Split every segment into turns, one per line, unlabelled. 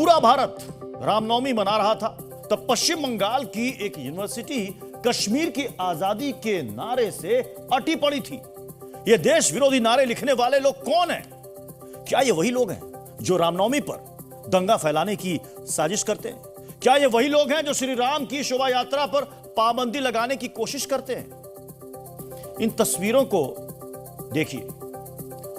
पूरा भारत रामनवमी मना रहा था, तब पश्चिम बंगाल की एक यूनिवर्सिटी कश्मीर की आजादी के नारे से अटी पड़ी थी। ये देश विरोधी नारे लिखने वाले लोग कौन हैं? क्या ये वही लोग हैं जो रामनवमी पर दंगा फैलाने की साजिश करते हैं? क्या ये वही लोग हैं जो श्री राम की शोभा यात्रा पर पाबंदी लगाने की कोशिश करते हैं? इन तस्वीरों को देखिए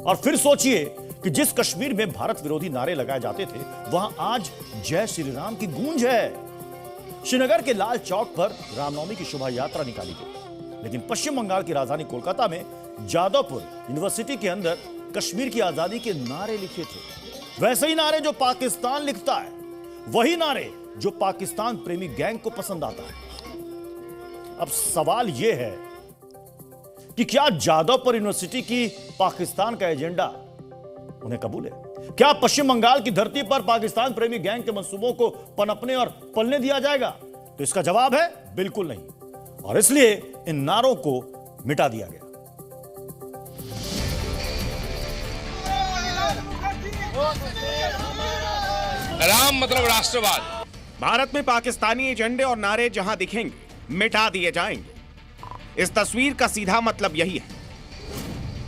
और फिर सोचिए कि जिस कश्मीर में भारत विरोधी नारे लगाए जाते थे, वहां आज जय श्री राम की गूंज है। श्रीनगर के लाल चौक पर रामनवमी की शोभा यात्रा निकाली गई, लेकिन पश्चिम बंगाल की राजधानी कोलकाता में जादवपुर यूनिवर्सिटी के अंदर कश्मीर की आजादी के नारे लिखे थे। वैसे ही नारे जो पाकिस्तान लिखता है, वही नारे जो पाकिस्तान प्रेमी गैंग को पसंद आता है। अब सवाल यह है कि क्या जादवपुर यूनिवर्सिटी की पाकिस्तान का एजेंडा उन्हें कबूल है? क्या पश्चिम बंगाल की धरती पर पाकिस्तान प्रेमी गैंग के मंसूबों को पनपने और पलने दिया जाएगा? तो इसका जवाब है बिल्कुल नहीं, और इसलिए इन नारों को मिटा दिया गया।
राम मतलब राष्ट्रवाद।
भारत में पाकिस्तानी एजेंडे और नारे जहां दिखेंगे मिटा दिए जाएंगे। इस तस्वीर का सीधा मतलब यही है।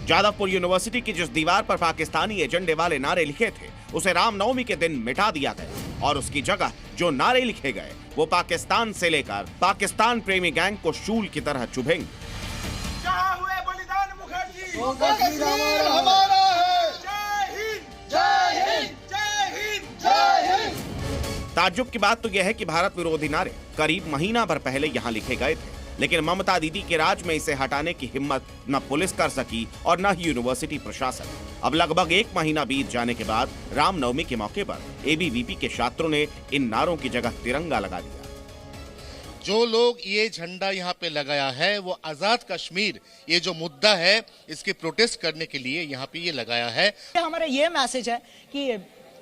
जादवपुर यूनिवर्सिटी की जिस दीवार पर पाकिस्तानी एजेंडे वाले नारे लिखे थे, उसे रामनवमी के दिन मिटा दिया गया और उसकी जगह जो नारे लिखे गए वो पाकिस्तान से लेकर पाकिस्तान प्रेमी गैंग को शूल की तरह चुभेंगे।
जहाँ हुए बलिदान मुखर्जी,
वो कश्मीर हमारा है।
जय हिंद,
जय हिंद,
जय हिंद,
जय हिंद।
ताज्जुब की बात तो यह है कि भारत विरोधी नारे करीब महीना भर पहले यहाँ लिखे गए थे, लेकिन ममता दीदी के राज में इसे हटाने की हिम्मत न पुलिस कर सकी और न ही यूनिवर्सिटी प्रशासन। अब लगभग एक महीना बीत जाने के बाद रामनवमी के मौके पर एबीवीपी के छात्रों ने इन नारों की जगह तिरंगा लगा दिया।
जो लोग ये झंडा यहाँ पे लगाया है वो आजाद कश्मीर, ये जो मुद्दा है इसके प्रोटेस्ट करने के लिए यहाँ पे ये लगाया है।
हमारा ये मैसेज है कि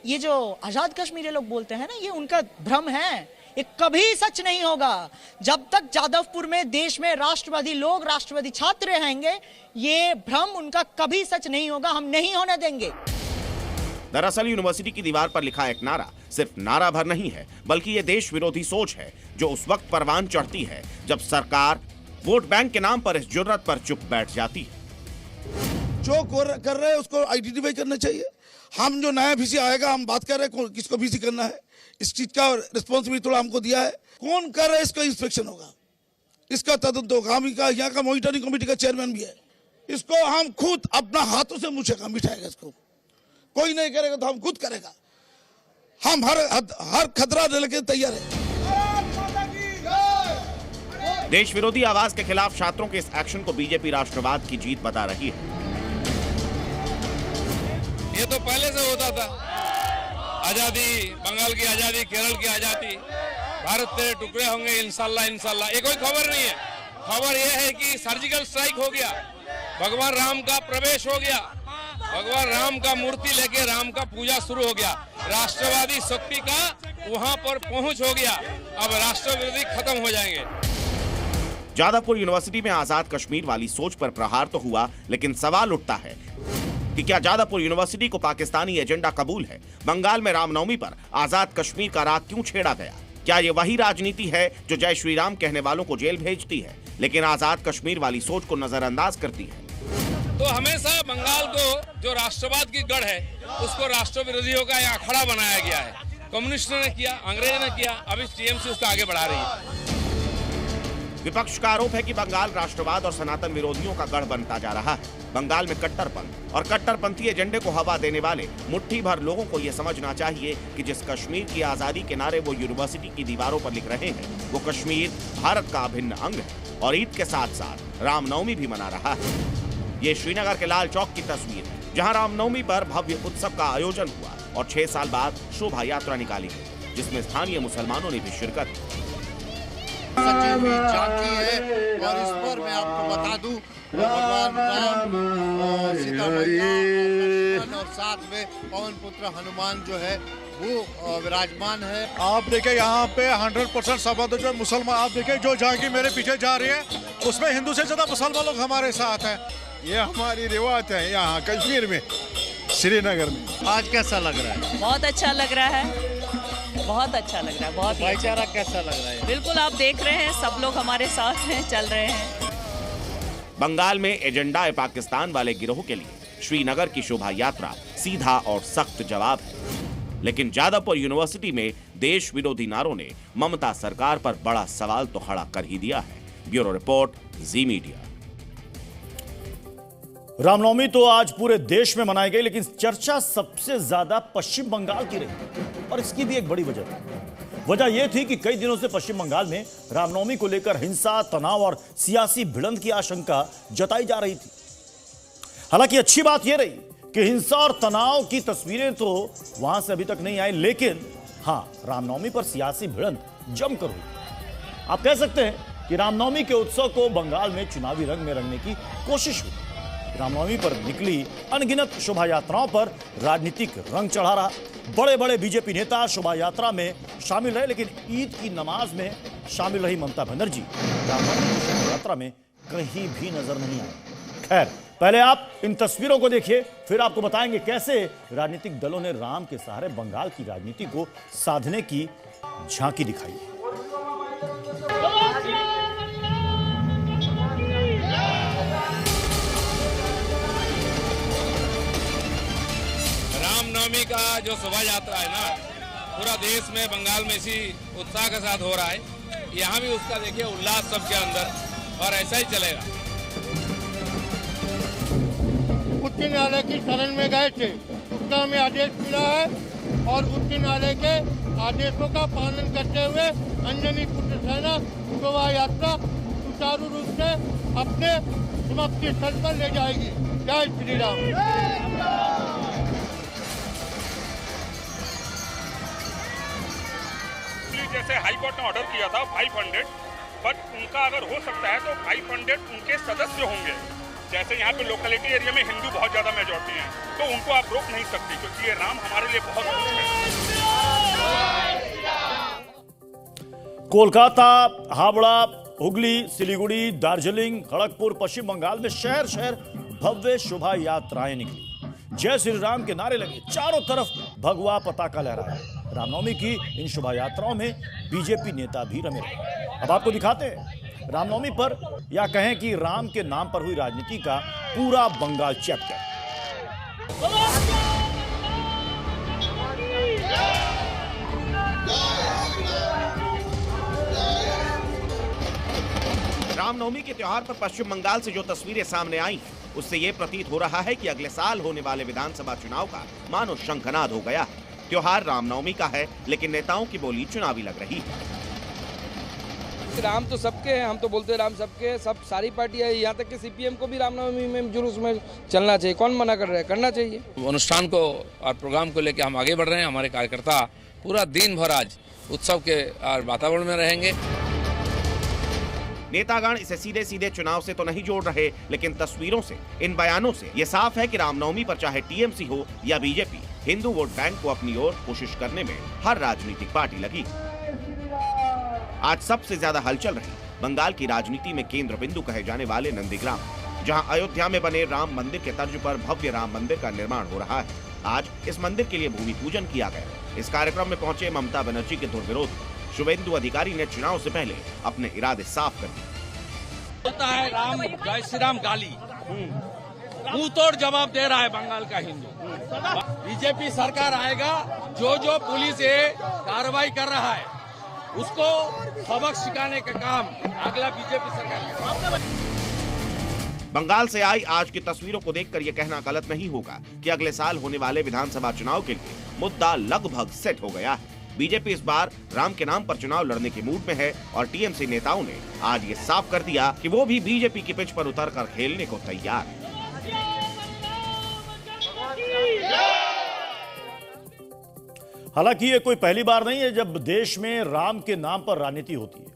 ये जो आजाद कश्मीर लोग बोलते हैं ना, ये उनका भ्रम है। ये कभी सच नहीं होगा। जब तक जादवपुर में देश में राष्ट्रवादी लोग, राष्ट्रवादी छात्र रहेंगे, ये भ्रम उनका कभी सच नहीं होगा। हम नहीं होने देंगे।
दरअसल यूनिवर्सिटी की दीवार पर लिखा एक नारा सिर्फ नारा भर नहीं है, बल्कि ये देश विरोधी सोच है जो उस वक्त परवान चढ़ती है जब सरकार वोट बैंक के नाम पर इस जुर्रत पर चुप बैठ जाती है।
जो कर रहे हैं उसको आइडेंटिफाई करना चाहिए। हम जो नया वीसी आएगा, हम बात कर रहे हैं किसको वीसी करना है, इस चीज का रिस्पॉन्सिबिलिटी थोड़ा हमको दिया है। कौन कर रहा है इसका इंस्पेक्शन होगा, इसका तदंत होगा। हम यहाँ का मॉनिटरिंग कमेटी का चेयरमैन भी है। इसको हम खुद अपना हाथों से मुछेगा, मिठाएगा। इसको कोई नहीं करेगा तो हम खुद करेगा। हम हर खतरा लेके तैयार है।
देश विरोधी आवाज के खिलाफ छात्रों के इस एक्शन को बीजेपी राष्ट्रवाद की जीत बता रही है।
ये तो पहले से होता था। आजादी, बंगाल की आजादी, केरल की आजादी, भारत तेरे टुकड़े होंगे इंशाल्लाह इंशाल्लाह। ये कोई खबर नहीं है। खबर ये है कि सर्जिकल स्ट्राइक हो गया, भगवान राम का प्रवेश हो गया, भगवान राम का मूर्ति लेके राम का पूजा शुरू हो गया, राष्ट्रवादी शक्ति का वहां पर पहुंच हो गया। अब राष्ट्र विरोधी खत्म हो जाएंगे।
जादवपुर यूनिवर्सिटी में आजाद कश्मीर वाली सोच पर प्रहार तो हुआ, लेकिन सवाल उठता है कि क्या जादवपुर यूनिवर्सिटी को पाकिस्तानी एजेंडा कबूल है? बंगाल में रामनवमी पर आजाद कश्मीर का राग क्यों छेड़ा गया? क्या ये वही राजनीति है जो जय श्री राम कहने वालों को जेल भेजती है, लेकिन आजाद कश्मीर वाली सोच को नजरअंदाज करती है?
तो हमेशा बंगाल को जो राष्ट्रवाद की गढ़ है, उसको राष्ट्र विरोधियों का एक अखाड़ा बनाया गया है। कम्युनिस्टों ने किया, अंग्रेजों ने किया, अभी टीएमसी उसको आगे बढ़ा रही है।
विपक्ष का आरोप है कि बंगाल राष्ट्रवाद और सनातन विरोधियों का गढ़ बनता जा रहा है। बंगाल में कट्टरपंथ और कट्टरपंथी एजेंडे को हवा देने वाले मुट्ठी भर लोगों को यह समझना चाहिए कि जिस कश्मीर की आजादी के नारे वो यूनिवर्सिटी की दीवारों पर लिख रहे हैं, वो कश्मीर भारत का अभिन्न अंग है और ईद के साथ साथ रामनवमी भी मना रहा है। ये श्रीनगर के लाल चौक की तस्वीर है, जहाँ रामनवमी पर भव्य उत्सव का आयोजन हुआ और 6 साल बाद शोभा यात्रा निकाली गई, जिसमें स्थानीय मुसलमानों ने भी शिरकत की।
सजी हुई झांकी है और इस पर मैं आपको बता दूं भगवान राम, सीता मैया और साथ में पवन पुत्र हनुमान जो है वो विराजमान है।
आप देखिए यहाँ पे 100% सबद जो मुसलमान, आप देखिए जो झांकी मेरे पीछे जा रही है उसमें हिंदू से ज्यादा मुसलमान लोग हमारे साथ हैं।
ये हमारी रिवाज है यहाँ कश्मीर में, श्रीनगर में।
आज कैसा लग रहा है?
बहुत अच्छा लग रहा है। बहुत अच्छा लग रहा है, बहुत ही अच्छा।
भाईचारा कैसा लग रहा है?
बिल्कुल, आप देख रहे हैं सब लोग हमारे साथ हैं, चल रहे हैं।
बंगाल में एजेंडा ए पाकिस्तान वाले गिरोह के लिए श्रीनगर की शोभा यात्रा सीधा और सख्त जवाब है। लेकिन जादवपुर यूनिवर्सिटी में देश विरोधी नारों ने ममता सरकार पर बड़ा सवाल तो खड़ा कर ही दिया है। ब्यूरो रिपोर्ट, जी मीडिया।
रामनवमी तो आज पूरे देश में मनाई गई, लेकिन चर्चा सबसे ज्यादा पश्चिम बंगाल की रही और इसकी भी एक बड़ी वजह थी। वजह यह थी कि कई दिनों से पश्चिम बंगाल में रामनवमी को लेकर हिंसा, तनाव और सियासी भिड़ंत की आशंका जताई जा रही थी। हालांकि अच्छी बात यह रही कि हिंसा और तनाव की तस्वीरें तो वहां से अभी तक नहीं आई, लेकिन हां, रामनवमी पर सियासी भिड़ंत जमकर हुई। आप कह सकते हैं कि रामनवमी के उत्सव को बंगाल में चुनावी रंग में रंगने की कोशिश हुई। रामनवमी पर निकली अनगिनत शोभा यात्राओं पर राजनीतिक रंग चढ़ा रहा। बड़े बड़े बीजेपी नेता शोभा यात्रा में शामिल रहे, लेकिन ईद की नमाज में शामिल रही ममता बनर्जी रामनवमी की शोभा यात्रा में कहीं भी नजर नहीं आई। खैर, पहले आप इन तस्वीरों को देखिए, फिर आपको बताएंगे कैसे राजनीतिक दलों ने राम के सहारे बंगाल की राजनीति को साधने की झांकी दिखाई।
रामनवमी का जो शोभा यात्रा है ना, पूरा देश में, बंगाल में इसी उत्साह के साथ हो रहा है। यहाँ भी उसका देखिए उल्लास सबके अंदर, और ऐसा ही चलेगा।
उच्च न्यायालय की शरण में गए थे, उसका हमें आदेश मिला है और उच्च न्यायालय के आदेशों का पालन करते हुए अंजनी पुत्र सेना शोभा यात्रा सुचारू रूप से अपने समाप्ति स्थल पर ले जाएगी। जय श्री राम।
जैसे हाई कोर्ट ने ऑर्डर किया था 500, बट उनका अगर हो सकता है तो 500 उनके सदस्य होंगे। जैसे यहाँ पे लोकेलिटी एरिया में हिंदू बहुत ज्यादा मेजॉरिटी है, तो उनको आप रोक नहीं सकती, क्योंकि ये राम हमारे लिए बहुत कुछ है।
कोलकाता, हावड़ा, हुगली, सिलीगुड़ी, दार्जिलिंग, खड़गपुर, पश्चिम बंगाल में शहर शहर भव्य शोभा यात्राएं निकली। जय श्री राम के नारे लगे, चारों तरफ भगवा पताका लहराया। रामनवमी की इन शोभा यात्राओं में बीजेपी नेता भी रमे रहे। अब आपको दिखाते हैं रामनवमी पर, या कहें कि राम के नाम पर हुई राजनीति का पूरा बंगाल चैप्टर।
रामनवमी के त्योहार पर पश्चिम बंगाल से जो तस्वीरें सामने आई हैं, उससे ये प्रतीत हो रहा है कि अगले साल होने वाले विधानसभा चुनाव का मानो शंखनाद हो गया है। त्योहार रामनवमी का है, लेकिन नेताओं की बोली चुनावी लग रही है।
राम तो सबके हैं, हम तो बोलते हैं राम सबके, सब सारी पार्टियां, यहाँ तक कि सीपीएम को भी रामनवमी में जुलूस में चलना चाहिए। कौन मना कर रहा है? करना चाहिए।
अनुष्ठान को और प्रोग्राम को लेकर हम आगे बढ़ रहे हैं। हमारे कार्यकर्ता पूरा दिन भर आज उत्सव के वातावरण में रहेंगे।
नेतागण इसे सीधे सीधे चुनाव से तो नहीं जोड़ रहे, लेकिन तस्वीरों से, इन बयानों से ये साफ है कि रामनवमी पर चाहे टीएमसी हो या बीजेपी, हिंदू वोट बैंक को अपनी ओर कोशिश करने में हर राजनीतिक पार्टी लगी। आज सबसे ज्यादा हलचल रही बंगाल की राजनीति में केंद्र बिंदु कहे जाने वाले नंदीग्राम, जहां अयोध्या में बने राम मंदिर के तर्ज पर भव्य राम मंदिर का निर्माण हो रहा है। आज इस मंदिर के लिए भूमि पूजन किया गया। इस कार्यक्रम में पहुंचे ममता बनर्जी के धुरविरोधी शुभेंदु अधिकारी ने चुनाव से पहले अपने इरादे साफ कर दिए।
होता है राम जय श्री राम गाली, मुंह तोड़ जवाब दे रहा है बंगाल का हिंदू। बीजेपी सरकार आएगा, जो पुलिस ये कार्रवाई कर रहा है उसको सबक सिखाने का काम अगला बीजेपी सरकार।
बंगाल से आई आज की तस्वीरों को देखकर यह कहना गलत नहीं होगा कि अगले साल होने वाले विधानसभा चुनाव के लिए मुद्दा लगभग सेट हो गया है। बीजेपी इस बार राम के नाम पर चुनाव लड़ने के मूड में है और टीएमसी नेताओं ने आज ये साफ कर दिया कि वो भी बीजेपी की पिच पर उतरकर खेलने को तैयार है।
हालांकि ये कोई पहली बार नहीं है जब देश में राम के नाम पर राजनीति होती है,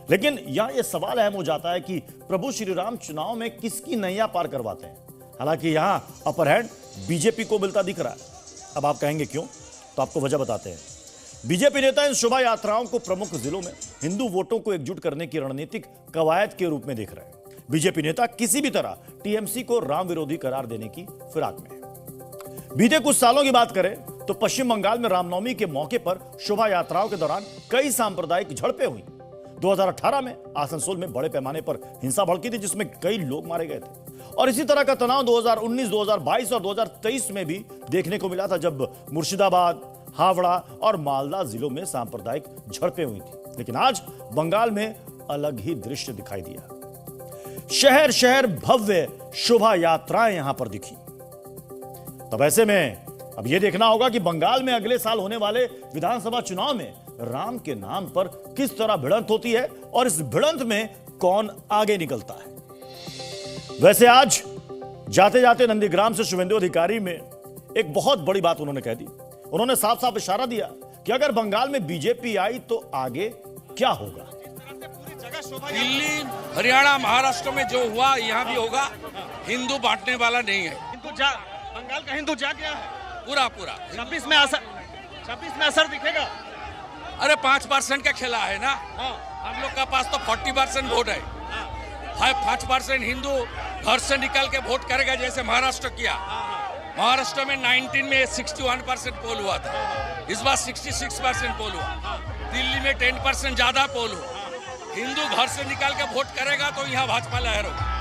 लेकिन यहां यह सवाल अहम हो जाता है कि प्रभु श्री राम चुनाव में किसकी नैया पार करवाते हैं। हालांकि यहां अपर हैंड बीजेपी को मिलता दिख रहा है। अब आप कहेंगे क्यों, तो आपको वजह बताते हैं। बीजेपी नेता इन शोभा यात्राओं को प्रमुख जिलों में हिंदू वोटों को एकजुट करने की रणनीतिक कवायद के रूप में देख रहे हैं। बीजेपी नेता किसी भी तरह टीएमसी को राम विरोधी करार देने की फिराक में है। बीते कुछ सालों की बात करें तो पश्चिम बंगाल में रामनवमी के मौके पर शोभा यात्राओं के दौरान कई सांप्रदायिक झड़पें हुई। 2018 में आसनसोल में बड़े पैमाने पर हिंसा भड़की थी, जिसमें कई लोग मारे गए थे। और इसी तरह का तनाव 2019, 2022 और 2023 में भी देखने को मिला था, जब मुर्शिदाबाद, हावड़ा और मालदा जिलों में सांप्रदायिक झड़पें हुई थी। लेकिन आज बंगाल में अलग ही दृश्य दिखाई दिया। शहर शहर भव्य शोभा यात्राएं यहां पर दिखी। तब ऐसे में अब यह देखना होगा कि बंगाल में अगले साल होने वाले विधानसभा चुनाव में राम के नाम पर किस तरह भिड़ंत होती है और इस भिड़ंत में कौन आगे निकलता है। वैसे आज जाते जाते नंदीग्राम से शुभेंदु अधिकारी में एक बहुत बड़ी बात उन्होंने कह दी। उन्होंने साफ साफ इशारा दिया कि अगर बंगाल में बीजेपी आई तो आगे क्या होगा।
दिल्ली, हरियाणा, महाराष्ट्र में जो हुआ यहाँ भी होगा। हिंदू बांटने वाला नहीं है।
बंगाल का हिंदू जा गया है
पूरा पूरा।
26 में असर दिखेगा।
अरे 5% का खेला है ना। हम लोग का पास तो 40% वोट है। 5% हिंदू घर से निकल के वोट करेगा, जैसे महाराष्ट्र किया। महाराष्ट्र में 19 में 61% पोल हुआ था, इस बार 66% पोल हुआ। दिल्ली में 10% ज्यादा पोल हुआ। हिंदू घर से निकल के वोट करेगा तो यहाँ भाजपा लहर होगी।